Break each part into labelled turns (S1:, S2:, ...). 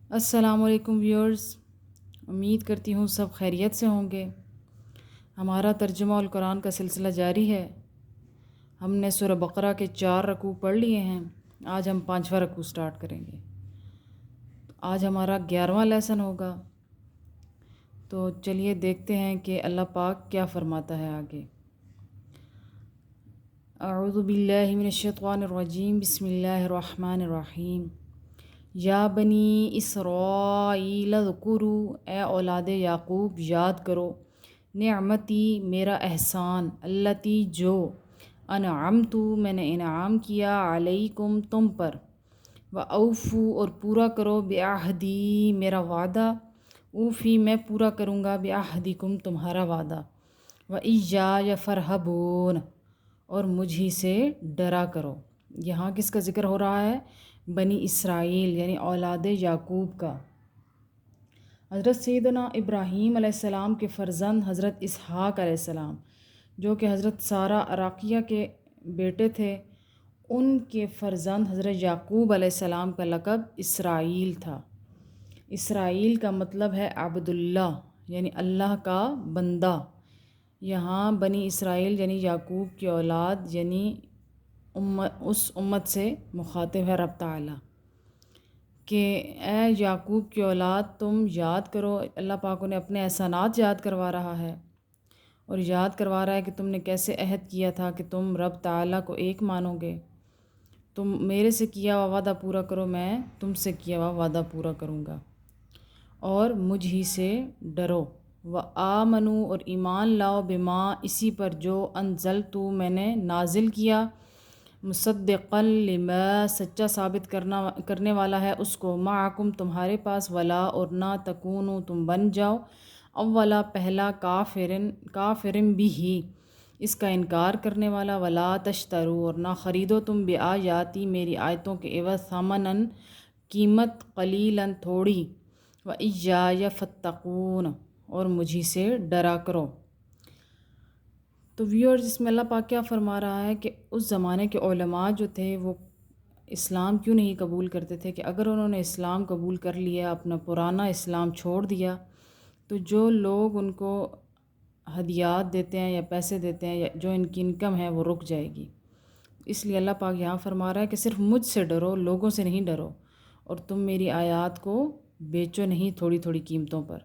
S1: السلام علیکم ویورز، امید کرتی ہوں سب خیریت سے ہوں گے۔ ہمارا ترجمہ القرآن کا سلسلہ جاری ہے۔ ہم نے سورہ بقرہ کے 4 رکوع پڑھ لیے ہیں۔ آج ہم 5واں رکوع سٹارٹ کریں گے۔ آج ہمارا 11واں لیسن ہوگا۔ تو چلیے دیکھتے ہیں کہ اللہ پاک کیا فرماتا ہے آگے۔ اعوذ باللہ من الشیطان الرجیم، بسم اللہ الرحمن الرحیم۔ یا بنی اسرائیل اذکروا، اے اولاد یعقوب یاد کرو، نعمتی میرا احسان، التی جو، انعمت میں نے انعام کیا، علیکم تم پر، واوفوا اور پورا کرو، بعہدی میرا وعدہ، اوفی میں پورا کروں گا، بعہدکم تمہارا وعدہ، وایایا فرحبون اور مجھی سے ڈرا کرو۔ یہاں کس کا ذکر ہو رہا ہے؟ بنی اسرائیل یعنی اولاد یعقوب کا۔ حضرت سیدنا ابراہیم علیہ السلام کے فرزند حضرت اسحاق علیہ السلام، جو کہ حضرت سارہ عراقیہ کے بیٹے تھے، ان کے فرزند حضرت یعقوب علیہ السلام کا لقب اسرائیل تھا۔ اسرائیل کا مطلب ہے عبداللہ یعنی اللہ کا بندہ۔ یہاں بنی اسرائیل یعنی یعقوب کی اولاد یعنی اس امت سے مخاطب ہے رب تعالیٰ کہ اے یعقوب کی اولاد تم یاد کرو۔ اللہ پاک انہیں اپنے احسانات یاد کروا رہا ہے اور یاد کروا رہا ہے کہ تم نے کیسے عہد کیا تھا کہ تم رب تعالیٰ کو ایک مانو گے، تم میرے سے کیا ہوا وعدہ پورا کرو، میں تم سے کیا ہوا وعدہ پورا کروں گا، اور مجھ ہی سے ڈرو، وآمنوا اور ایمان لاؤ، بما اسی پر جو انزلتو میں نے نازل کیا، مصدقا لما سچا ثابت کرنے والا ہے اس کو، معکم تمہارے پاس، ولا اور نہ تکونو تم بن جاؤ، اولا پہلا، کافرن بھی اس کا انکار کرنے والا، ولا تشترو اور نہ خریدو تم بآیاتی میری آیتوں کے عوض، ثمناً قیمت، قلیلاً تھوڑی، وایایا فاتقون اور مجھی سے ڈرا کرو۔ تو ویورز اس میں اللہ پاک کیا فرما رہا ہے کہ اس زمانے کے علماء جو تھے وہ اسلام کیوں نہیں قبول کرتے تھے، کہ اگر انہوں نے اسلام قبول کر لیا، اپنا پرانا اسلام چھوڑ دیا، تو جو لوگ ان کو ہدیات دیتے ہیں یا پیسے دیتے ہیں یا جو ان کی انکم ہے وہ رک جائے گی۔ اس لیے اللہ پاک یہاں فرما رہا ہے کہ صرف مجھ سے ڈرو، لوگوں سے نہیں ڈرو، اور تم میری آیات کو بیچو نہیں تھوڑی تھوڑی قیمتوں پر،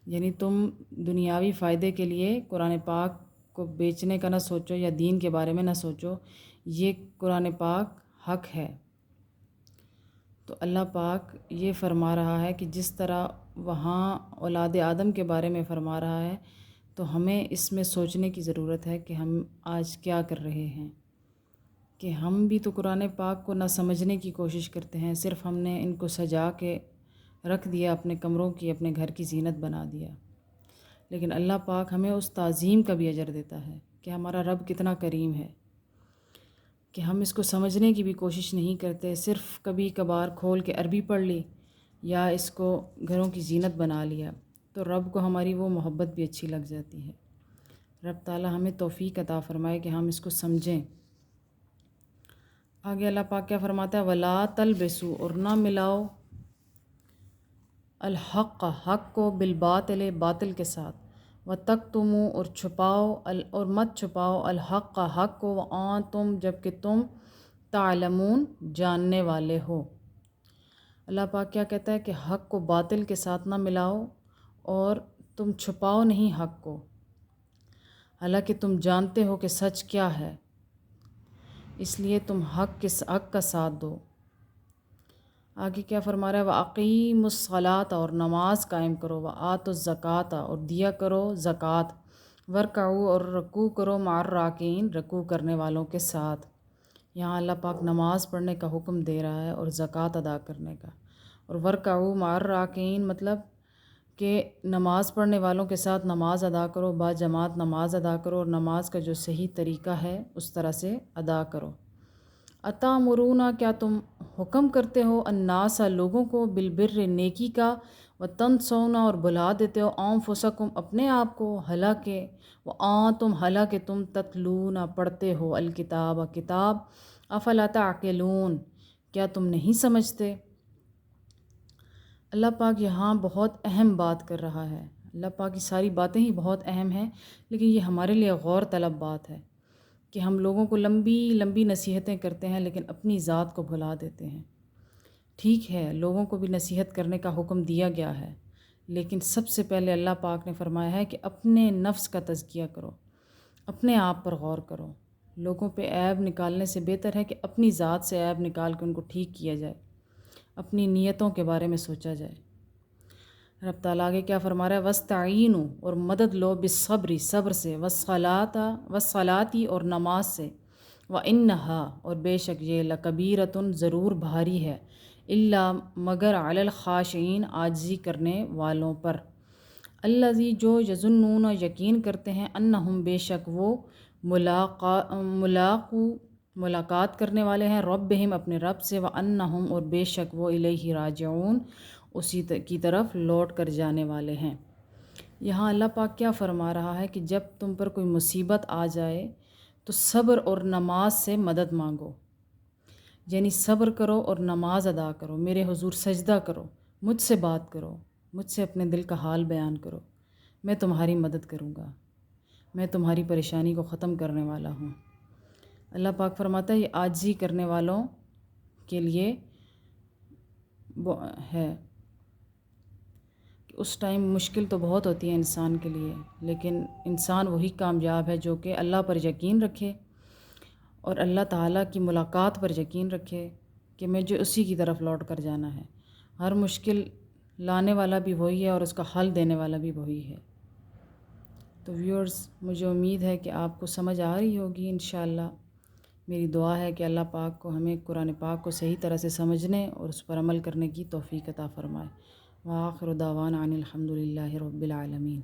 S1: یعنی تم دنیاوی فائدے کے لیے قرآن پاک کو بیچنے کا نہ سوچو یا دین کے بارے میں نہ سوچو، یہ قرآن پاک حق ہے۔ تو اللہ پاک یہ فرما رہا ہے کہ جس طرح وہاں اولاد آدم کے بارے میں فرما رہا ہے، تو ہمیں اس میں سوچنے کی ضرورت ہے کہ ہم آج کیا کر رہے ہیں، کہ ہم بھی تو قرآن پاک کو نہ سمجھنے کی کوشش کرتے ہیں، صرف ہم نے ان کو سجا کے رکھ دیا، اپنے کمروں کی، اپنے گھر کی زینت بنا دیا۔ لیکن اللہ پاک ہمیں اس تعظیم کا بھی اجر دیتا ہے کہ ہمارا رب کتنا کریم ہے، کہ ہم اس کو سمجھنے کی بھی کوشش نہیں کرتے، صرف کبھی کبھار کھول کے عربی پڑھ لی یا اس کو گھروں کی زینت بنا لیا، تو رب کو ہماری وہ محبت بھی اچھی لگ جاتی ہے۔ رب تعالیٰ ہمیں توفیق عطا فرمائے کہ ہم اس کو سمجھیں۔ آگے اللہ پاک کیا فرماتا ہے؟ وَلَا تَلْبِسُوا اور نہ ملاؤ، الحق حق کو، بالباطل باطل کے ساتھ، وَتَکْتُمُوا اور چھپاؤ، اور مت چھپاؤ، الحق حق کو، وَأَنْتُمْ جب کہ تم، تعلمون جاننے والے ہو۔ اللہ پاک کیا کہتا ہے کہ حق کو باطل کے ساتھ نہ ملاؤ اور تم چھپاؤ نہیں حق کو، حالانکہ تم جانتے ہو کہ سچ کیا ہے، اس لیے تم حق کا ساتھ دو۔ آگے کیا فرما رہا ہے؟ وَأَقِیمُوا الصَّلَاةَ اور نماز قائم کرو، وَآتُوا الزَّکَاةَ اور دیا کرو زکوٰۃ، وَارْکَعُوا اور رکوع کرو، مع الراکعین رکوع کرنے والوں کے ساتھ۔ یہاں اللہ پاک نماز پڑھنے کا حکم دے رہا ہے اور زکوٰۃ ادا کرنے کا، اور وَارْکَعُوا مع الراکعین مطلب کہ نماز پڑھنے والوں کے ساتھ نماز ادا کرو، با جماعت نماز ادا کرو، اور نماز کا جو صحیح طریقہ ہے اس طرح سے ادا کرو۔ اتامرون کیا تم حکم کرتے ہو، الناس لوگوں کو، بالبر نیکی کا، وتنسون اور بھلا دیتے ہو، انفسکم اپنے آپ کو، حالانکہ وانتم حالانکہ تم تتلون پڑھتے ہو، الکتاب کتاب، افلا تعقلون کیا تم نہیں سمجھتے۔ اللہ پاک یہاں بہت اہم بات کر رہا ہے۔ اللہ پاک کی ساری باتیں ہی بہت اہم ہیں، لیکن یہ ہمارے لیے غور طلب بات ہے کہ ہم لوگوں کو لمبی لمبی نصیحتیں کرتے ہیں لیکن اپنی ذات کو بھلا دیتے ہیں۔ ٹھیک ہے، لوگوں کو بھی نصیحت کرنے کا حکم دیا گیا ہے، لیکن سب سے پہلے اللہ پاک نے فرمایا ہے کہ اپنے نفس کا تزکیہ کرو، اپنے آپ پر غور کرو۔ لوگوں پہ عیب نکالنے سے بہتر ہے کہ اپنی ذات سے عیب نکال کے ان کو ٹھیک کیا جائے، اپنی نیتوں کے بارے میں سوچا جائے۔ رب تعالیٰ آگے کیا فرما رہا ہے؟ وَاسْتَعِینُوا، اور مدد لو، بالصبر، صبر سے، والصلاۃ، اور نماز سے، وَإِنَّهَا، اور بے شک یہ، لَكَبِیرَةٌ، ضرور بھاری ہے، الا، مگر، علی الخاشعین، عاجزی کرنے والوں پر، الذی، جو، یظنون، یقین کرتے ہیں، انہم، بے شک وہ، ملاقات کرنے والے ہیں، ربہم، اپنے رب سے، وانہم، اور بے شک وہ، الیہ راجعون، اسی کی طرف لوٹ کر جانے والے ہیں۔ یہاں اللہ پاک کیا فرما رہا ہے کہ جب تم پر کوئی مصیبت آ جائے تو صبر اور نماز سے مدد مانگو، یعنی صبر کرو اور نماز ادا کرو، میرے حضور سجدہ کرو، مجھ سے بات کرو، مجھ سے اپنے دل کا حال بیان کرو، میں تمہاری مدد کروں گا، میں تمہاری پریشانی کو ختم کرنے والا ہوں۔ اللہ پاک فرماتا ہے یہ عاجزی کرنے والوں کے لیے ہے کہ اس ٹائم مشکل تو بہت ہوتی ہے انسان کے لیے، لیکن انسان وہی کامیاب ہے جو کہ اللہ پر یقین رکھے اور اللہ تعالیٰ کی ملاقات پر یقین رکھے کہ مجھے اسی کی طرف لوٹ کر جانا ہے۔ ہر مشکل لانے والا بھی وہی ہے اور اس کا حل دینے والا بھی وہی ہے۔ تو ویورز، مجھے امید ہے کہ آپ کو سمجھ آ رہی ہوگی انشاءاللہ۔ میری دعا ہے کہ اللہ پاک کو ہمیں قرآن پاک کو صحیح طرح سے سمجھنے اور اس پر عمل کرنے کی توفیق عطا فرمائے۔ وآخر دعوانا ان الحمد للہ رب العالمین۔